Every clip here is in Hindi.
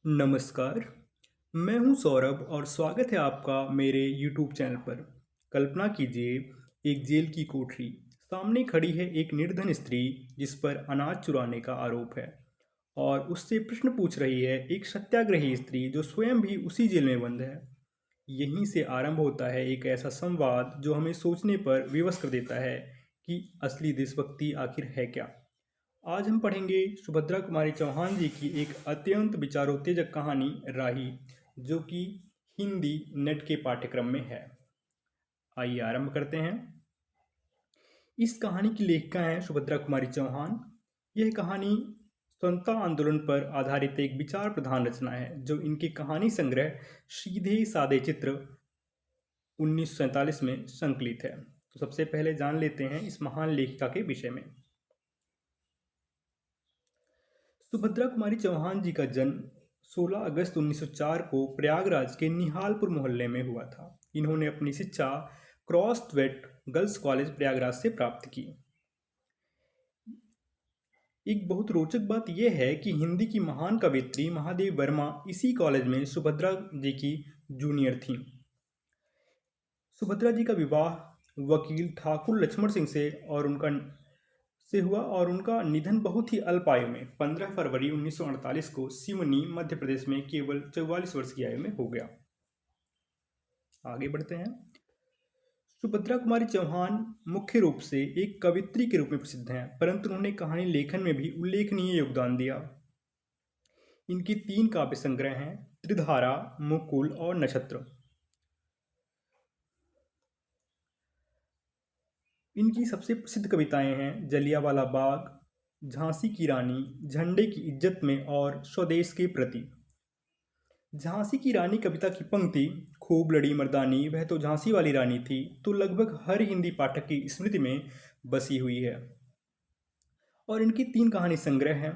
नमस्कार, मैं हूं सौरभ और स्वागत है आपका मेरे YouTube चैनल पर। कल्पना कीजिए, एक जेल की कोठरी। सामने खड़ी है एक निर्धन स्त्री जिस पर अनाज चुराने का आरोप है और उससे प्रश्न पूछ रही है एक सत्याग्रही स्त्री जो स्वयं भी उसी जेल में बंद है। यहीं से आरंभ होता है एक ऐसा संवाद जो हमें सोचने पर विवश कर देता है कि असली देशभक्ति आखिर है क्या। आज हम पढ़ेंगे सुभद्रा कुमारी चौहान जी की एक अत्यंत विचारोत्तेजक कहानी राही, जो कि हिंदी नेट के पाठ्यक्रम में है। आइए आरंभ करते हैं। इस कहानी की लेखिका हैं सुभद्रा कुमारी चौहान। यह कहानी स्वतंत्रता आंदोलन पर आधारित एक विचार प्रधान रचना है जो इनके कहानी संग्रह सीधे सादे चित्र 1947 में संकलित है। तो सबसे पहले जान लेते हैं इस महान लेखिका के विषय में। सुभद्रा कुमारी चौहान जी का जन्म 16 अगस्त 1904 को प्रयागराज के निहालपुर मोहल्ले में हुआ था। इन्होंने अपनी शिक्षा क्रॉसवेट गर्ल्स कॉलेज प्रयागराज से प्राप्त की। एक बहुत रोचक बात यह है कि हिंदी की महान कवयित्री महादेवी वर्मा इसी कॉलेज में सुभद्रा जी की जूनियर थीं। सुभद्रा जी का विवाह वकील ठाकुर लक्ष्मण सिंह से हुआ और उनका निधन बहुत ही अल्प आयु में 15 फरवरी 1948 को सिवनी मध्य प्रदेश में केवल 44 वर्ष की आयु में हो गया। आगे बढ़ते हैं। सुभद्रा कुमारी चौहान मुख्य रूप से एक कवयित्री के रूप में प्रसिद्ध हैं, परंतु उन्होंने कहानी लेखन में भी उल्लेखनीय योगदान दिया। इनकी 3 काव्य संग्रह हैं, त्रिधारा, मुकुल और नक्षत्र। इनकी सबसे प्रसिद्ध कविताएं हैं जलियांवाला बाग, झांसी की रानी, झंडे की इज्जत में और स्वदेश के प्रति। झांसी की रानी कविता की पंक्ति खूब लड़ी मर्दानी वह तो झांसी वाली रानी थी, तो लगभग हर हिंदी पाठक की स्मृति में बसी हुई है। और इनकी 3 कहानी संग्रह हैं,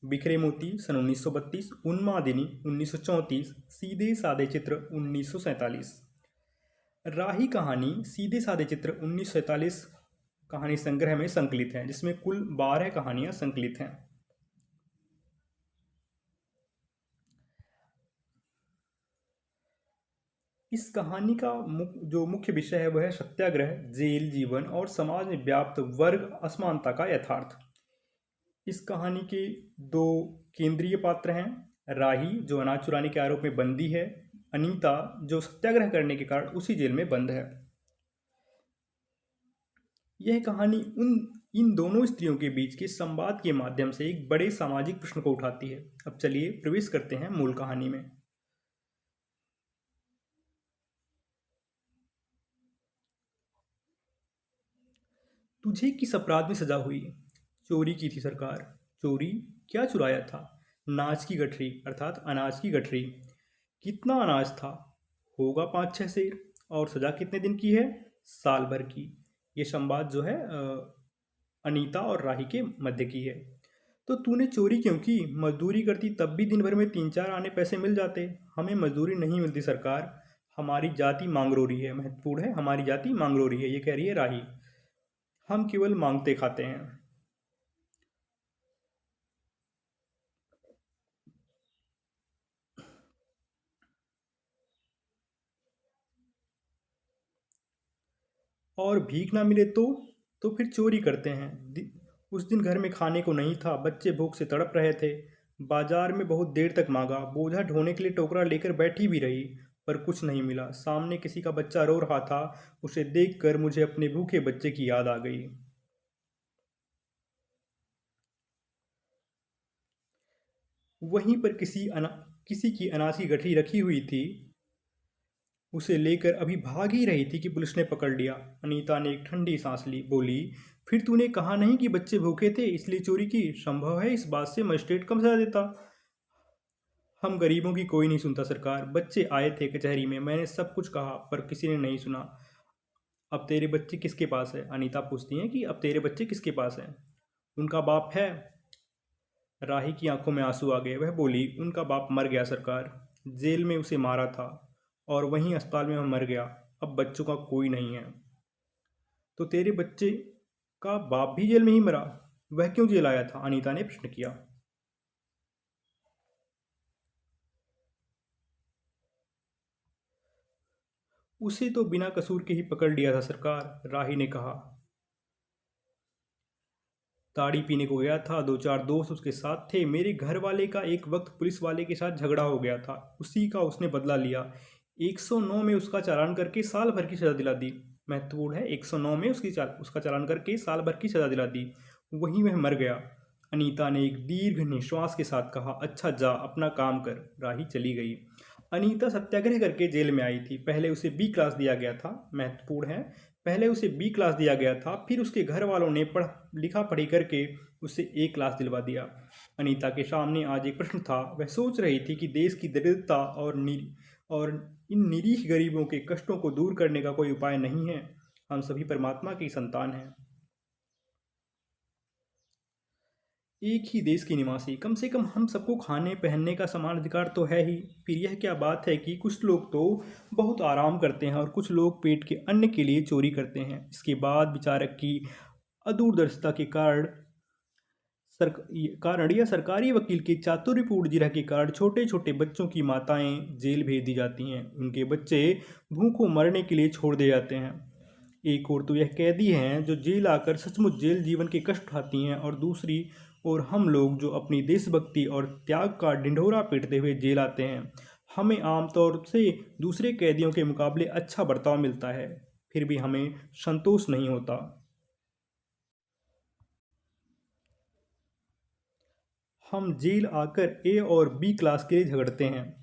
बिखरे मोती सन 1932, उन्मादिनी 1934, सीधे सादे चित्र 1947। राही कहानी सीधे सादे चित्र 1947 कहानी संग्रह में संकलित हैं, जिसमें कुल 12 कहानियां संकलित हैं। इस कहानी का जो मुख्य विषय है वह है सत्याग्रह, जेल जीवन और समाज में व्याप्त वर्ग असमानता का यथार्थ। इस कहानी के 2 केंद्रीय पात्र हैं, राही जो अनाज चुराने के आरोप में बंदी है, अनीता जो सत्याग्रह करने के कारण उसी जेल में बंद है। यह कहानी इन दोनों स्त्रियों के बीच के संवाद के माध्यम से एक बड़े सामाजिक प्रश्न को उठाती है। अब चलिए प्रवेश करते हैं मूल कहानी में। तुझे किस अपराध में सजा हुई? चोरी की थी सरकार। चोरी? क्या चुराया था? नाच की गठरी अर्थात अनाज की गठरी। कितना अनाज था? होगा 5-6 सेर। और सजा कितने दिन की है? साल भर की। ये संवाद जो है अनीता और राही के मध्य की है। तो तूने चोरी क्यों की? मजदूरी करती तब भी दिन भर में 3-4 आने पैसे मिल जाते। हमें मजदूरी नहीं मिलती सरकार। हमारी जाति मांगरोरी है। महत्वपूर्ण है, हमारी जाति मांगरोरी है, ये कह रही है राही। हम केवल मांगते खाते हैं। और भीख ना मिले तो फिर चोरी करते हैं। उस दिन घर में खाने को नहीं था, बच्चे भूख से तड़प रहे थे। बाजार में बहुत देर तक मांगा, बोझा ढोने के लिए टोकरा लेकर बैठी भी रही, पर कुछ नहीं मिला। सामने किसी का बच्चा रो रहा था, उसे देखकर मुझे अपने भूखे बच्चे की याद आ गई। वहीं पर किसी की अनाज की गठरी रखी हुई थी, उसे लेकर अभी भाग ही रही थी कि पुलिस ने पकड़ लिया। अनीता ने एक ठंडी सांस ली, बोली, फिर तूने कहा नहीं कि बच्चे भूखे थे इसलिए चोरी की? संभव है इस बात से मजिस्ट्रेट कम सजा देता। हम गरीबों की कोई नहीं सुनता सरकार। बच्चे आए थे कचहरी में, मैंने सब कुछ कहा पर किसी ने नहीं सुना। अब तेरे बच्चे किसके पास है? अनीता पूछती हैं कि अब तेरे बच्चे किसके पास हैं? उनका बाप है। राही की आंखों में आंसू आ गए। वह बोली, उनका बाप मर गया सरकार। जेल में उसे मारा था और वहीं अस्पताल में वह मर गया। अब बच्चों का कोई नहीं है। तो तेरे बच्चे का बाप भी जेल में ही मरा? वह क्यों जेल आया था? अनीता ने प्रश्न किया। उसे तो बिना कसूर के ही पकड़ लिया था सरकार, राही ने कहा। ताड़ी पीने को गया था, दो चार दोस्त उसके साथ थे। मेरे घर वाले का एक वक्त पुलिस वाले के साथ झगड़ा हो गया था, उसी का उसने बदला लिया। 109 में उसका चालान करके साल भर की सज़ा दिला दी। महत्वपूर्ण है, 109 में उसका चालान करके साल भर की सज़ा दिला दी। वहीं वह मर गया। अनीता ने एक दीर्घ निश्वास के साथ कहा, अच्छा जा अपना काम कर। राही चली गई। अनीता सत्याग्रह करके जेल में आई थी। पहले उसे बी क्लास दिया गया था। महत्वपूर्ण है, पहले उसे बी क्लास दिया गया था, फिर उसके घर वालों ने लिखा पढ़ी करके उसे ए क्लास दिलवा दिया। अनीता के सामने आज एक प्रश्न था। वह सोच रही थी कि देश की दरिद्रता और इन निरीह गरीबों के कष्टों को दूर करने का कोई उपाय नहीं है। हम सभी परमात्मा की संतान हैं, एक ही देश के निवासी। कम से कम हम सबको खाने पहनने का समान अधिकार तो है ही। फिर यह क्या बात है कि कुछ लोग तो बहुत आराम करते हैं और कुछ लोग पेट के अन्न के लिए चोरी करते हैं। इसके बाद विचारक की अदूरदर्शिता के कारण या सरकारी वकील के चातुर्यपूर्ण जिरह के कारण छोटे छोटे बच्चों की माताएं जेल भेज दी जाती हैं। उनके बच्चे भूखों मरने के लिए छोड़ दिए जाते हैं। एक ओर तो यह कैदी हैं जो जेल आकर सचमुच जेल जीवन के कष्ट उठाती हैं, और दूसरी ओर हम लोग जो अपनी देशभक्ति और त्याग का ढिंढोरा पीटते हुए जेल आते हैं। हमें आमतौर से दूसरे कैदियों के मुकाबले अच्छा बर्ताव मिलता है, फिर भी हमें संतोष नहीं होता। हम जेल आकर ए और बी क्लास के लिए झगड़ते हैं।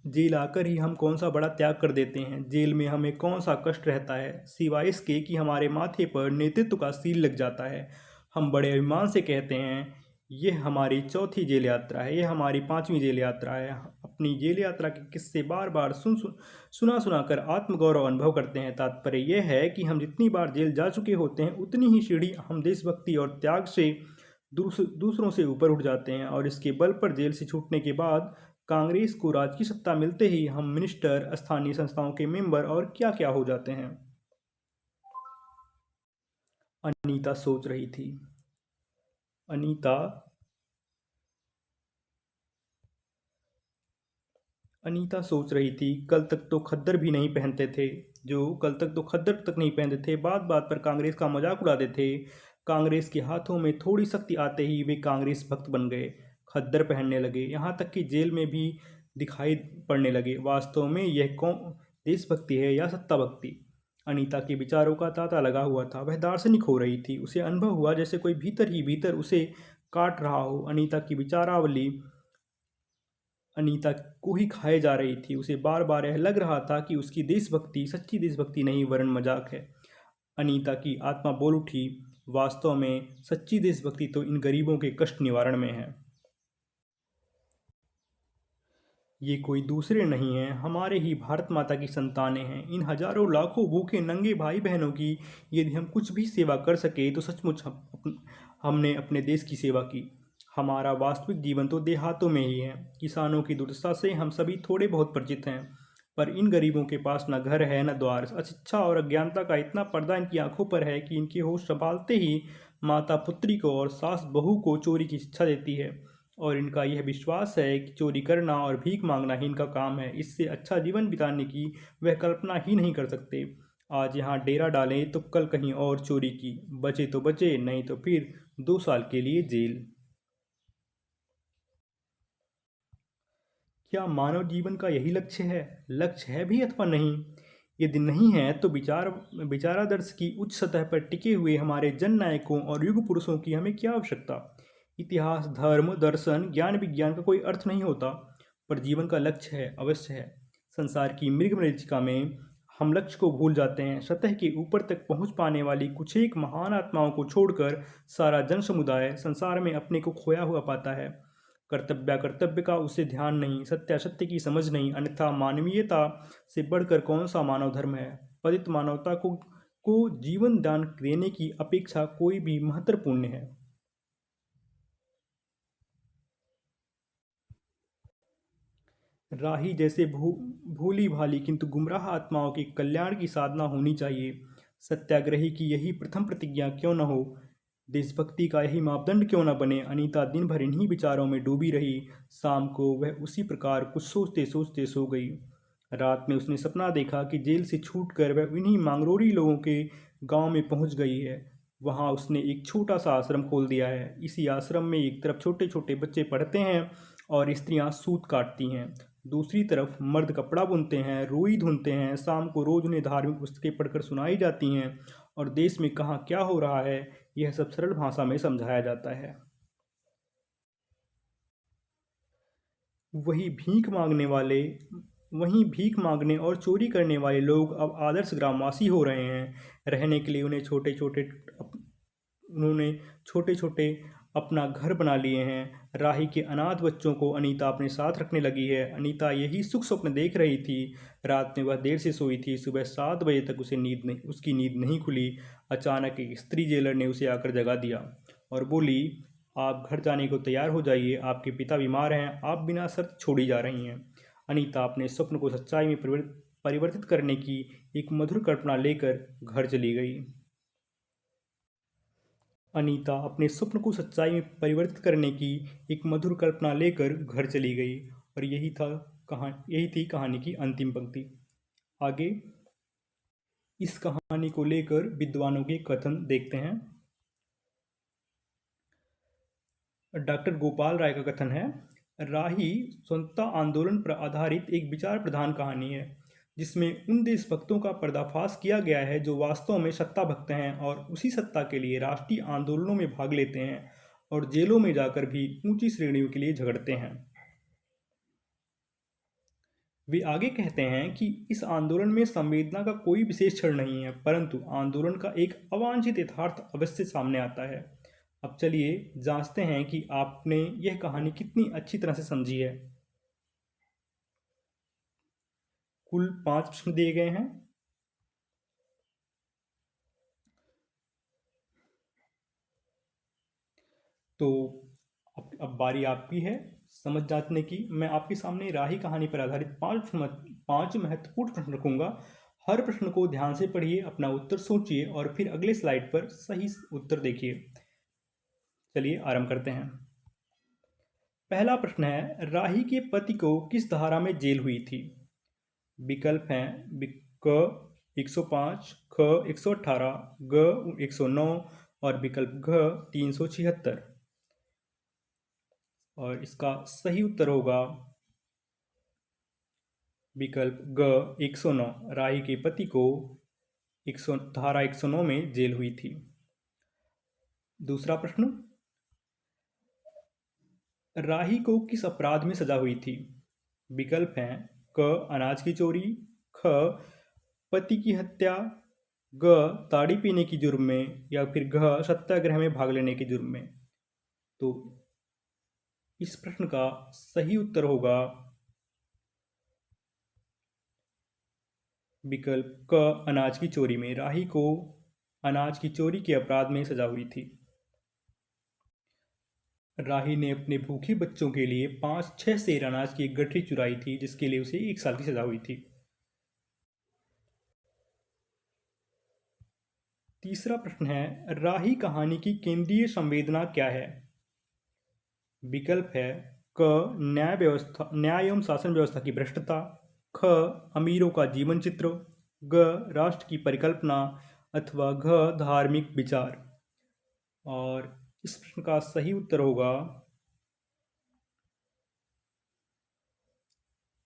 जेल आकर ही हम कौन सा बड़ा त्याग कर देते हैं। जेल में हमें कौन सा कष्ट रहता है, सिवाय इसके कि हमारे माथे पर नेतृत्व का सील लग जाता है। हम बड़े अभिमान से कहते हैं, यह हमारी चौथी जेल यात्रा है, यह हमारी पांचवी जेल यात्रा है। अपनी जेल यात्रा के किस्से बार बार सुना सुना कर आत्मगौरव अनुभव करते हैं। तात्पर्य यह है कि हम जितनी बार जेल जा चुके होते हैं, उतनी ही सीढ़ी हम देशभक्ति और त्याग से दूसरों से ऊपर उठ जाते हैं। और इसके बल पर जेल से छूटने के बाद कांग्रेस को राज की सत्ता मिलते ही हम मिनिस्टर, स्थानीय संस्थाओं के मेंबर और क्या क्या हो जाते हैं। अनीता सोच रही थी। अनीता अनीता सोच रही थी, कल तक तो खद्दर भी नहीं पहनते थे। जो कल तक तो खद्दर तक नहीं पहनते थे, बात बात पर कांग्रेस का मजाक उड़ाते थे। कांग्रेस के हाथों में थोड़ी शक्ति आते ही वे कांग्रेस भक्त बन गए, खद्दर पहनने लगे, यहाँ तक कि जेल में भी दिखाई पड़ने लगे। वास्तव में यह कौन देशभक्ति है या सत्ता भक्ति? अनीता के विचारों का तांता लगा हुआ था। वह दार्शनिक हो रही थी। उसे अनुभव हुआ जैसे कोई भीतर ही भीतर उसे काट रहा हो। अनीता की विचारावली अनीता को ही खाए जा रही थी। उसे बार बार यह लग रहा था कि उसकी देशभक्ति सच्ची देशभक्ति नहीं वरन मजाक है। अनीता की आत्मा बोल उठी, वास्तव में सच्ची देशभक्ति तो इन गरीबों के कष्ट निवारण में है। ये कोई दूसरे नहीं हैं, हमारे ही भारत माता की संतानें हैं। इन हजारों लाखों भूखे नंगे भाई बहनों की यदि हम कुछ भी सेवा कर सके तो सचमुच हमने अपने देश की सेवा की। हमारा वास्तविक जीवन तो देहातों में ही है। किसानों की दुर्दशा से हम सभी थोड़े बहुत परिचित हैं, पर इन गरीबों के पास न घर है न द्वार। अशिक्षा और अज्ञानता का इतना पर्दा इनकी आंखों पर है कि इनके होश संभालते ही माता पुत्री को और सास बहू को चोरी की शिक्षा देती है, और इनका यह विश्वास है कि चोरी करना और भीख मांगना ही इनका काम है। इससे अच्छा जीवन बिताने की वह कल्पना ही नहीं कर सकते। आज यहाँ डेरा डालें तो कल कहीं और चोरी की, बचे तो बचे, नहीं तो फिर 2 साल के लिए जेल। क्या मानव जीवन का यही लक्ष्य है? लक्ष्य है भी अथवा नहीं? यदि नहीं है तो विचारादर्श की उच्च सतह पर टिके हुए हमारे जन नायकों और युग पुरुषों की हमें क्या आवश्यकता? इतिहास, धर्म, दर्शन, ज्ञान विज्ञान का कोई अर्थ नहीं होता, पर जीवन का लक्ष्य है, अवश्य है। संसार की मृग मरीचिका में हम लक्ष्य को भूल जाते हैं। सतह के ऊपर तक पहुंच पाने वाली कुछ एक महान आत्माओं को छोड़कर सारा जन समुदाय संसार में अपने को खोया हुआ पाता है। कर्तव्य का उसे ध्यान नहीं, सत्य की समझ नहीं, अन्यथा मानवीयता से बढ़कर कौन सा मानव धर्म है? पतित मानवता को जीवन दान देने की अपेक्षा कोई भी महत्वपूर्ण है। राही जैसे भोली भाली किंतु गुमराह आत्माओं के कल्याण की साधना होनी चाहिए। सत्याग्रही की यही प्रथम प्रतिज्ञा क्यों न हो? देशभक्ति का यही मापदंड क्यों न बने? अनीता दिन भर इन्हीं विचारों में डूबी रही। शाम को वह उसी प्रकार कुछ सोचते सोचते सो गई। रात में उसने सपना देखा कि जेल से छूटकर वह उन्हीं मांगरोरी लोगों के गांव में पहुंच गई है। वहां उसने एक छोटा सा आश्रम खोल दिया है। इसी आश्रम में एक तरफ छोटे छोटे बच्चे पढ़ते हैं और स्त्रियां सूत काटती हैं। दूसरी तरफ मर्द कपड़ा बुनते हैं, रुई धुनते हैं। शाम को रोज उन्हें धार्मिक पुस्तकें पढ़कर सुनाई जाती हैं और देश में कहाँ क्या हो रहा है यह सब सरल भाषा में समझाया जाता है। वही भीख मांगने वाले वहीं भीख मांगने और चोरी करने वाले लोग अब आदर्श ग्रामवासी हो रहे हैं। रहने के लिए उन्होंने छोटे छोटे अपना घर बना लिए हैं। राही के अनाथ बच्चों को अनीता अपने साथ रखने लगी है। अनीता यही सुख स्वप्न देख रही थी। रात में वह देर से सोई थी। सुबह 7 बजे तक उसकी नींद नहीं खुली। अचानक एक स्त्री जेलर ने उसे आकर जगा दिया और बोली, आप घर जाने को तैयार हो जाइए, आपके पिता बीमार हैं, आप बिना शर्त छोड़ी जा रही हैं। अनीता अपने स्वप्न को सच्चाई में परिवर्तित करने की एक मधुर कल्पना लेकर घर चली गई। अनीता अपने स्वप्न को सच्चाई में परिवर्तित करने की एक मधुर कल्पना लेकर घर चली गई। और यही थी कहानी की अंतिम पंक्ति। आगे इस कहानी को लेकर विद्वानों के कथन देखते हैं। डॉक्टर गोपाल राय का कथन है, राही स्वतंत्रता आंदोलन पर आधारित एक विचार प्रधान कहानी है जिसमें उन देशभक्तों का पर्दाफाश किया गया है जो वास्तव में सत्ता भक्त हैं और उसी सत्ता के लिए राष्ट्रीय आंदोलनों में भाग लेते हैं और जेलों में जाकर भी ऊंची श्रेणियों के लिए झगड़ते हैं। वे आगे कहते हैं कि इस आंदोलन में संवेदना का कोई विशेष क्षण नहीं है, परंतु आंदोलन का एक अवांछित यथार्थ अवश्य सामने आता है। अब चलिए जांचते हैं कि आपने यह कहानी कितनी अच्छी तरह से समझी है। कुल 5 प्रश्न दिए गए हैं। तो अब बारी आपकी है समझ जाने की। मैं आपके सामने राही कहानी पर आधारित 5 महत्वपूर्ण प्रश्न रखूंगा। हर प्रश्न को ध्यान से पढ़िए, अपना उत्तर सोचिए और फिर अगले स्लाइड पर सही उत्तर देखिए। चलिए आरंभ करते हैं। पहला प्रश्न है, राही के पति को किस धारा में जेल हुई थी? विकल्प हैं क 105, ख 118, ग 109 और विकल्प घ 376। और इसका सही उत्तर होगा विकल्प ग 109। राही के पति को धारा 109 में जेल हुई थी। दूसरा प्रश्न, राही को किस अपराध में सजा हुई थी? विकल्प हैं क अनाज की चोरी, ख पति की हत्या, ग ताड़ी पीने की जुर्म में या फिर घ सत्याग्रह में भाग लेने के जुर्म में। तो इस प्रश्न का सही उत्तर होगा विकल्प क अनाज की चोरी में। राही को अनाज की चोरी के अपराध में सजा हुई थी। राही ने अपने भूखे बच्चों के लिए 5-6 सेर अनाज की एक गठरी चुराई थी जिसके लिए उसे 1 साल की सजा हुई थी। तीसरा प्रश्न है, राही कहानी की केंद्रीय संवेदना क्या है? विकल्प है क न्याय एवं शासन व्यवस्था की भ्रष्टता, ख अमीरों का जीवन चित्र, ग राष्ट्र की परिकल्पना अथवा घ धार्मिक विचार। और इस प्रश्न का सही उत्तर होगा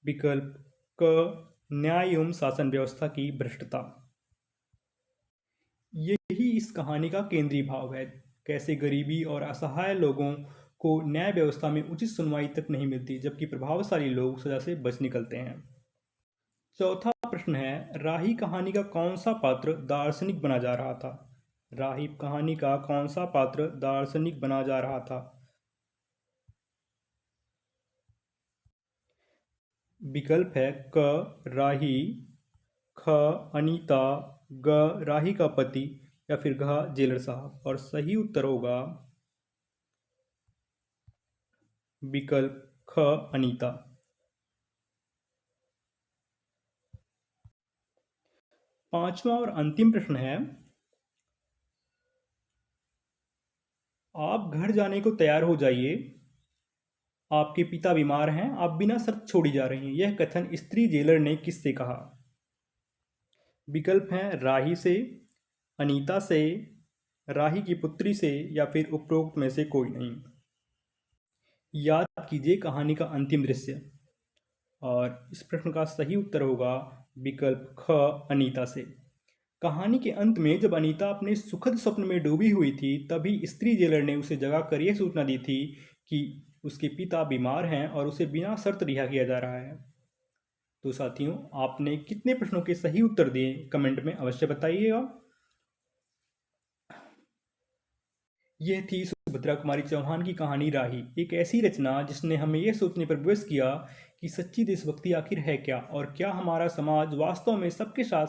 विकल्प क न्याय एवं शासन व्यवस्था की भ्रष्टता। यही इस कहानी का केंद्रीय भाव है, कैसे गरीबी और असहाय लोगों को न्याय व्यवस्था में उचित सुनवाई तक नहीं मिलती जबकि प्रभावशाली लोग सजा से बच निकलते हैं। चौथा प्रश्न है, राही कहानी का कौन सा पात्र दार्शनिक बना जा रहा था? राही कहानी का कौन सा पात्र दार्शनिक बना जा रहा था? विकल्प है क राही, ख अनीता, ग राही का पति या फिर घ जेलर साहब। और सही उत्तर होगा विकल्प ख अनीता। पांचवा और अंतिम प्रश्न है, आप घर जाने को तैयार हो जाइए, आपके पिता बीमार हैं, आप बिना शर्त छोड़ी जा रही हैं। यह कथन स्त्री जेलर ने किससे कहा? विकल्प हैं राही से, अनीता से, राही की पुत्री से या फिर उपरोक्त में से कोई नहीं। याद कीजिए कहानी का अंतिम दृश्य। और इस प्रश्न का सही उत्तर होगा विकल्प ख, अनीता से। कहानी के अंत में जब अनीता अपने सुखद स्वप्न में डूबी हुई थी, तभी स्त्री जेलर ने उसे जगाकर यह सूचना दी थी कि उसके पिता बीमार हैं और उसे बिना शर्त रिहा किया जा रहा है। तो साथियों, आपने कितने प्रश्नों के सही उत्तर दिए कमेंट में अवश्य बताइएगा। यह थी सुभद्रा कुमारी चौहान की कहानी राही, एक ऐसी रचना जिसने हमें यह सोचने पर विवश किया कि सच्ची देशभक्ति आखिर है क्या, और क्या हमारा समाज वास्तव में सबके साथ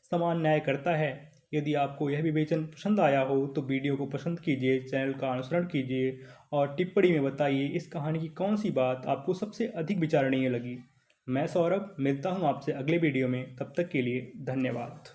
समान न्याय करता है। यदि आपको यह विवेचन पसंद आया हो तो वीडियो को पसंद कीजिए, चैनल का अनुसरण कीजिए और टिप्पणी में बताइए इस कहानी की कौन सी बात आपको सबसे अधिक विचारणीय लगी। मैं सौरभ मिलता हूँ आपसे अगले वीडियो में, तब तक के लिए धन्यवाद।